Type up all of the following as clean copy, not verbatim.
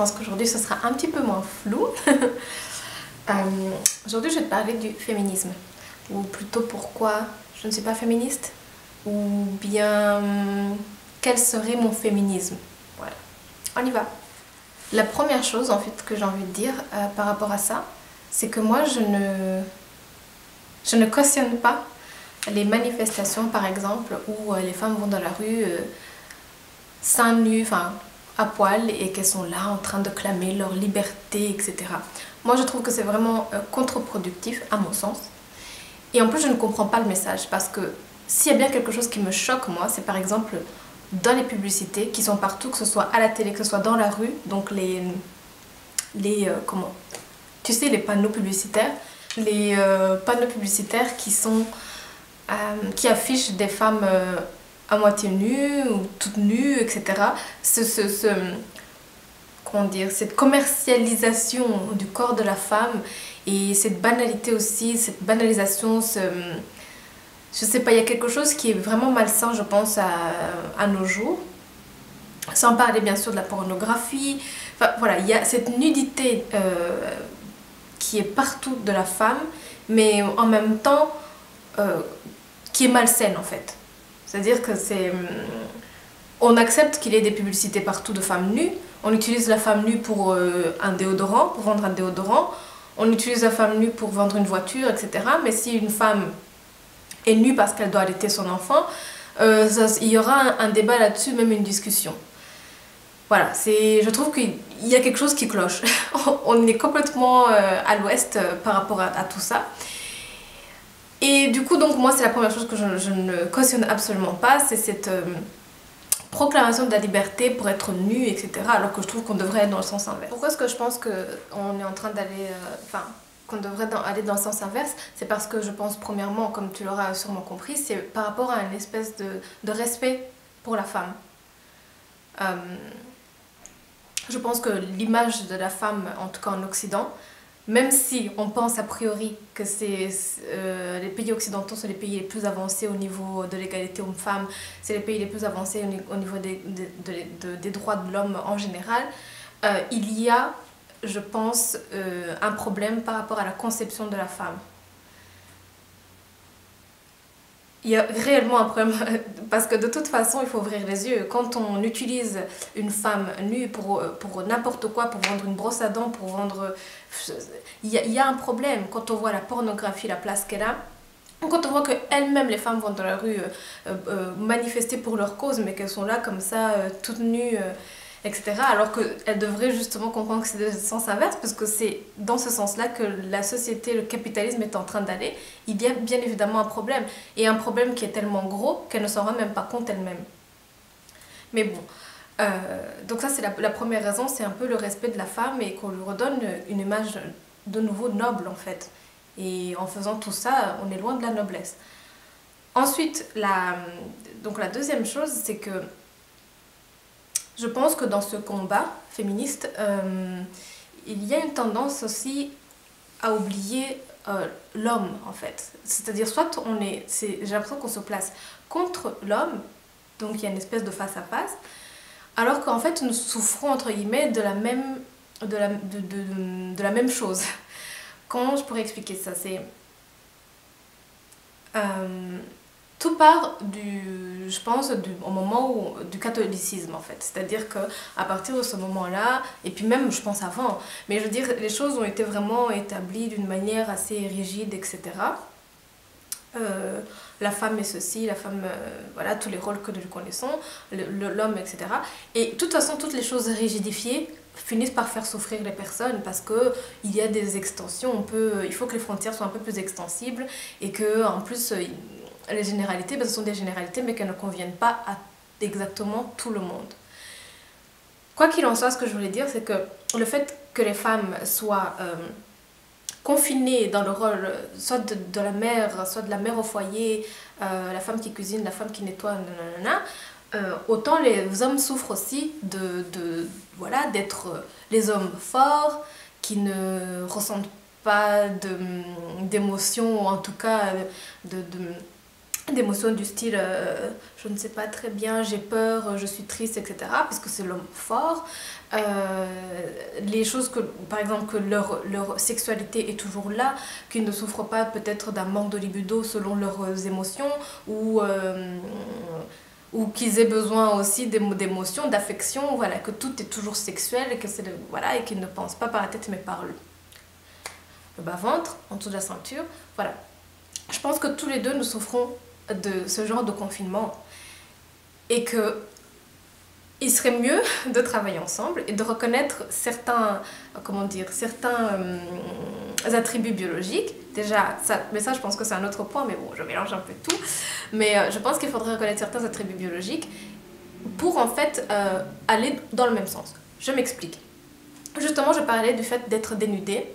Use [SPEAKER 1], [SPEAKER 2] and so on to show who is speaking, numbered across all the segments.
[SPEAKER 1] pense qu'aujourd'hui ce sera un petit peu moins flou. Aujourd'hui je vais te parler du féminisme, ou plutôt pourquoi je ne suis pas féministe, ou bien quel serait mon féminisme. Voilà, on y va. La première chose en fait que j'ai envie de dire par rapport à ça, c'est que moi je ne cautionne pas les manifestations par exemple où les femmes vont dans la rue seins nus, enfin à poil, et qu'elles sont là en train de clamer leur liberté, etc. Moi je trouve que c'est vraiment contre-productif à mon sens. Et en plus je ne comprends pas le message, parce que s'il y a bien quelque chose qui me choque moi, c'est par exemple dans les publicités qui sont partout, que ce soit à la télé, que ce soit dans la rue, donc comment, tu sais, les panneaux publicitaires, panneaux publicitaires qui affichent des femmes à moitié nues ou toutes nues, etc. Comment dire, cette commercialisation du corps de la femme et cette banalité aussi, cette banalisation, je sais pas, il y a quelque chose qui est vraiment malsain, je pense, à nos jours. Sans parler bien sûr de la pornographie. Enfin voilà, il y a cette nudité qui est partout de la femme, mais en même temps qui est malsaine en fait. C'est-à-dire que on accepte qu'il y ait des publicités partout de femmes nues, on utilise la femme nue pour un déodorant, pour vendre un déodorant, on utilise la femme nue pour vendre une voiture, etc. Mais si une femme est nue parce qu'elle doit allaiter son enfant, il y aura un débat là-dessus, même une discussion. Voilà, je trouve qu'il y a quelque chose qui cloche. On est complètement à l'ouest par rapport à tout ça. Et du coup, donc moi, c'est la première chose que je ne cautionne absolument pas, c'est cette proclamation de la liberté pour être nu, etc. Alors que je trouve qu'on devrait être dans le sens inverse. Pourquoi est-ce que je pense qu'on est en train d'aller... qu'on devrait aller dans le sens inverse? C'est parce que je pense, premièrement, comme tu l'auras sûrement compris, c'est par rapport à une espèce de respect pour la femme. Je pense que l'image de la femme, en tout cas en Occident, même si on pense a priori que les pays occidentaux sont les pays les plus avancés au niveau de l'égalité homme-femme, c'est les pays les plus avancés au niveau des droits de l'homme en général, il y a, je pense, un problème par rapport à la conception de la femme. Il y a réellement un problème, parce que de toute façon, il faut ouvrir les yeux. Quand on utilise une femme nue pour n'importe quoi, pour vendre une brosse à dents, pour vendre... Il y a un problème quand on voit la pornographie, la place qu'elle a. Quand on voit qu'elles-mêmes, les femmes vont dans la rue manifester pour leur cause, mais qu'elles sont là comme ça, toutes nues, etc. Alors qu'elles devraient justement comprendre que c'est le sens inverse, parce que c'est dans ce sens-là que la société, le capitalisme est en train d'aller. Il y a bien évidemment un problème, et un problème qui est tellement gros qu'elle ne s'en rend même pas compte elle-même. Mais bon, donc ça c'est la première raison, c'est un peu le respect de la femme et qu'on lui redonne une image de nouveau noble en fait. Et en faisant tout ça, on est loin de la noblesse. Ensuite, donc la deuxième chose, c'est que je pense que dans ce combat féministe, il y a une tendance aussi à oublier l'homme en fait. C'est-à-dire soit j'ai l'impression qu'on se place contre l'homme, donc il y a une espèce de face à face, alors qu'en fait nous souffrons entre guillemets de la même chose. Comment je pourrais expliquer ça? Tout part je pense, au moment du catholicisme en fait. C'est-à-dire qu'à partir de ce moment-là, et puis même je pense avant, mais je veux dire, les choses ont été vraiment établies d'une manière assez rigide, etc. La femme est ceci, la femme, voilà, tous les rôles que nous connaissons, l'homme, etc. Et de toute façon, toutes les choses rigidifiées finissent par faire souffrir les personnes, parce qu'il y a des extensions, il faut que les frontières soient un peu plus extensibles, et que en plus les généralités, ce sont des généralités mais qu'elles ne conviennent pas à exactement tout le monde. Quoi qu'il en soit, ce que je voulais dire, c'est que le fait que les femmes soient confinées dans le rôle soit de la mère, soit de la mère au foyer, la femme qui cuisine, la femme qui nettoie, nanana, autant les hommes souffrent aussi voilà, d'être les hommes forts qui ne ressentent pas d'émotions, ou en tout cas d'émotions du style je ne sais pas très bien, j'ai peur, je suis triste, etc. Puisque c'est l'homme fort. Les choses que, par exemple, que leur sexualité est toujours là, qu'ils ne souffrent pas peut-être d'un manque de libido selon leurs émotions, ou qu'ils aient besoin aussi d'émotions, d'affection, voilà, que tout est toujours sexuel et que voilà, et qu'ils ne pensent pas par la tête mais par le bas-ventre, en dessous de la ceinture, voilà. Je pense que tous les deux nous souffrons de ce genre de confinement et que il serait mieux de travailler ensemble et de reconnaître certains, comment dire, certains attributs biologiques. Déjà, mais ça je pense que c'est un autre point, mais bon, je mélange un peu tout. Mais je pense qu'il faudrait reconnaître certains attributs biologiques pour en fait aller dans le même sens. Je m'explique. Justement, je parlais du fait d'être dénudé.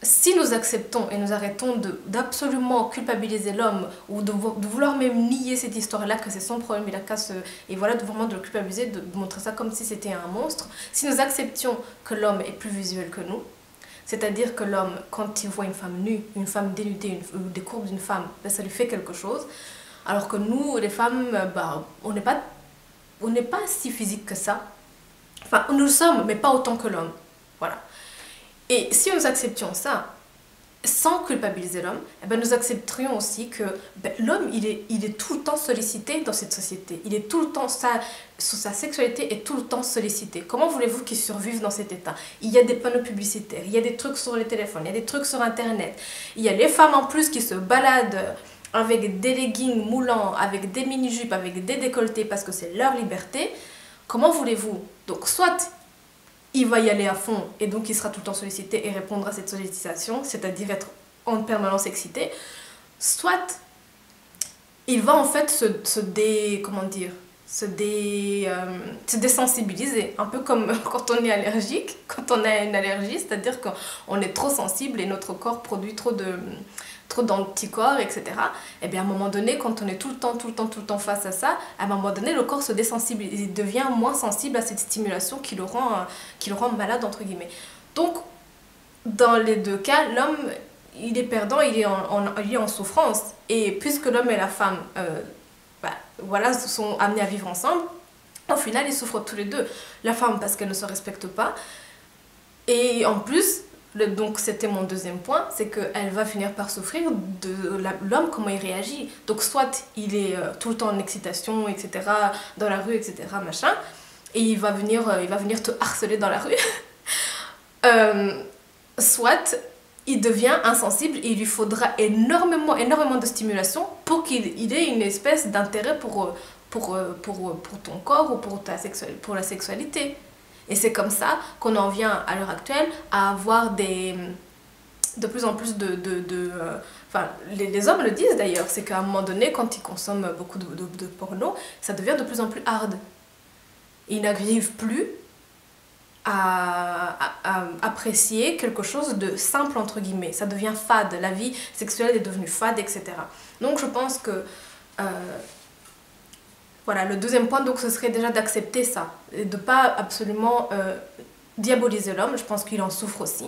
[SPEAKER 1] Si nous acceptons et nous arrêtons d'absolument culpabiliser l'homme ou de vouloir même nier cette histoire-là, que c'est son problème, il a qu'à et voilà, vraiment de le culpabiliser, de montrer ça comme si c'était un monstre, si nous acceptions que l'homme est plus visuel que nous, c'est-à-dire que l'homme, quand il voit une femme nue, une femme dénudée, ou des courbes d'une femme, ben, ça lui fait quelque chose, alors que nous, les femmes, ben, on n'est pas si physique que ça. Enfin, nous le sommes, mais pas autant que l'homme. Voilà. Et si nous acceptions ça, sans culpabiliser l'homme, eh ben nous accepterions aussi que ben, l'homme, il est tout le temps sollicité dans cette société. Il est tout le temps, sa sexualité est tout le temps sollicitée. Comment voulez-vous qu'il survive dans cet état? Il y a des panneaux publicitaires, il y a des trucs sur les téléphones, il y a des trucs sur Internet. Il y a les femmes en plus qui se baladent avec des leggings moulants, avec des mini-jupes, avec des décolletés parce que c'est leur liberté. Comment voulez-vous? Donc soit il va y aller à fond et donc il sera tout le temps sollicité et répondra à cette sollicitation, c'est-à-dire être en permanence excité, soit il va en fait se désensibiliser, un peu comme quand on est allergique, quand on a une allergie, c'est-à-dire qu'on est trop sensible et notre corps produit trop d'anticorps, etc. Et bien à un moment donné, quand on est tout le temps face à ça, à un moment donné, le corps se désensibilise, il devient moins sensible à cette stimulation qui le rend malade, entre guillemets. Donc, dans les deux cas, l'homme, il est perdant, il est en souffrance. Et puisque l'homme et la femme, voilà, sont amenés à vivre ensemble, au final, ils souffrent tous les deux. La femme parce qu'elle ne se respecte pas, et en plus, donc c'était mon deuxième point, c'est qu'elle va finir par souffrir de l'homme, comment il réagit. Donc soit il est tout le temps en excitation, etc., dans la rue, etc., machin, et il va venir te harceler dans la rue. Soit il devient insensible et il lui faudra énormément de stimulation pour qu'il ait une espèce d'intérêt pour ton corps ou pour la sexualité. Et c'est comme ça qu'on en vient à l'heure actuelle à avoir de plus en plus enfin, les hommes le disent d'ailleurs, c'est qu'à un moment donné, quand ils consomment beaucoup de porno, ça devient de plus en plus hard. Ils n'arrivent plus à apprécier quelque chose de simple, entre guillemets. Ça devient fade, la vie sexuelle est devenue fade, etc. Donc je pense que... voilà, le deuxième point, donc, ce serait déjà d'accepter ça, et de ne pas absolument diaboliser l'homme, je pense qu'il en souffre aussi.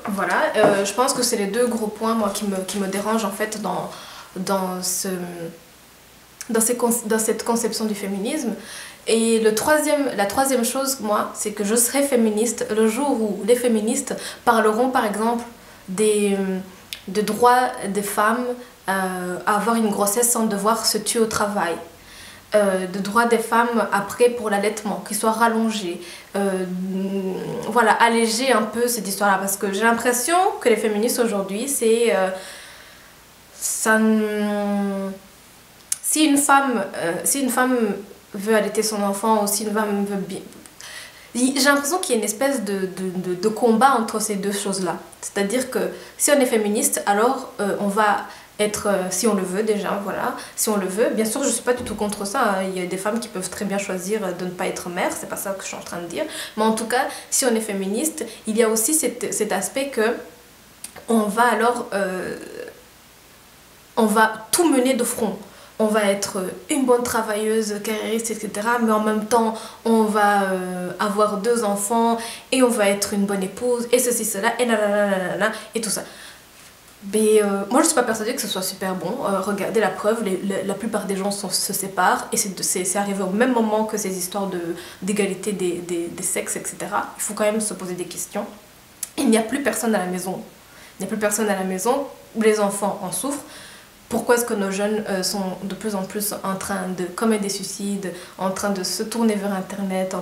[SPEAKER 1] Voilà, je pense que c'est les deux gros points, moi, qui me dérangent, en fait, dans cette conception du féminisme. Et la troisième chose, moi, c'est que je serai féministe le jour où les féministes parleront, par exemple, de droits des femmes à avoir une grossesse sans devoir se tuer au travail, de droits des femmes après pour l'allaitement, qui soit rallongé, voilà, alléger un peu cette histoire-là, parce que j'ai l'impression que les féministes aujourd'hui, c'est si une femme veut allaiter son enfant, ou si une femme veut bien... J'ai l'impression qu'il y a une espèce de combat entre ces deux choses-là. C'est-à-dire que si on est féministe, alors on va être, si on le veut déjà, voilà, si on le veut. Bien sûr, je ne suis pas du tout contre ça, hein. Il y a des femmes qui peuvent très bien choisir de ne pas être mère, c'est pas ça que je suis en train de dire. Mais en tout cas, si on est féministe, il y a aussi cet aspect que on va alors... on va tout mener de front. On va être une bonne travailleuse, carriériste, etc. Mais en même temps, on va avoir 2 enfants et on va être une bonne épouse et ceci, cela, et nanana, et tout ça. Mais moi je suis pas persuadée que ce soit super bon. Regardez la preuve, la plupart des gens se séparent et c'est arrivé au même moment que ces histoires d'égalité des sexes, etc. Il faut quand même se poser des questions. Il n'y a plus personne à la maison. Il n'y a plus personne à la maison, les enfants en souffrent. Pourquoi est-ce que nos jeunes sont de plus en plus en train de commettre des suicides, en train de se tourner vers Internet,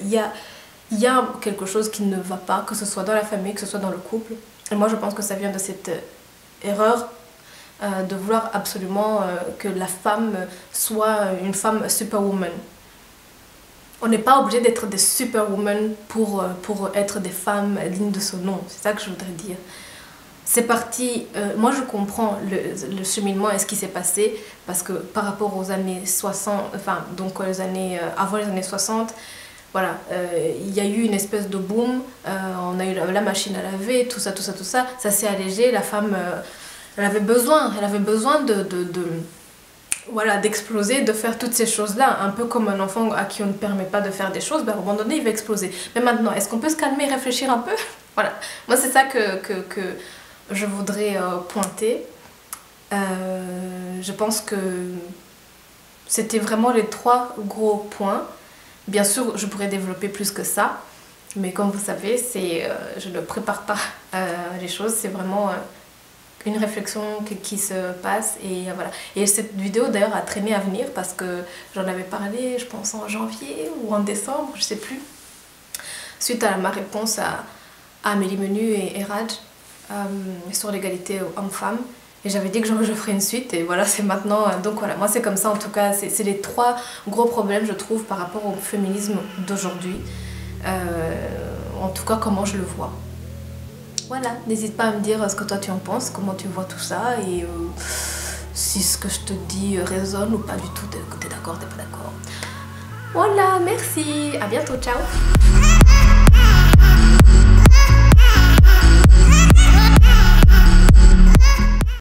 [SPEAKER 1] il y a quelque chose qui ne va pas, que ce soit dans la famille, que ce soit dans le couple. Et moi je pense que ça vient de cette erreur de vouloir absolument que la femme soit une femme superwoman. On n'est pas obligé d'être des superwoman pour être des femmes dignes de ce nom, c'est ça que je voudrais dire. C'est parti, moi je comprends le cheminement et ce qui s'est passé parce que par rapport aux années 60, enfin donc les années, avant les années 60, voilà, il y a eu une espèce de boom, on a eu la machine à laver, tout ça, ça s'est allégé, la femme, elle avait besoin voilà, d'exploser, de faire toutes ces choses-là, un peu comme un enfant à qui on ne permet pas de faire des choses, ben, à un moment donné il va exploser. Mais maintenant, est-ce qu'on peut se calmer et réfléchir un peu? Voilà, moi c'est ça que je voudrais pointer. Je pense que c'était vraiment les 3 gros points. Bien sûr, je pourrais développer plus que ça, mais comme vous savez, je ne prépare pas les choses, c'est vraiment une réflexion qui se passe et voilà. Et cette vidéo d'ailleurs a traîné à venir parce que j'en avais parlé, je pense en janvier ou en décembre, je sais plus, suite à ma réponse à Amélie Menu et Raj sur l'égalité homme-femme. Et j'avais dit que je ferais une suite et voilà, c'est maintenant. Donc voilà, moi c'est comme ça en tout cas, c'est les 3 gros problèmes je trouve par rapport au féminisme d'aujourd'hui. En tout cas comment je le vois. Voilà, n'hésite pas à me dire ce que toi tu en penses, comment tu vois tout ça et si ce que je te dis résonne ou pas du tout, t'es d'accord, t'es pas d'accord. Voilà, merci, à bientôt, ciao.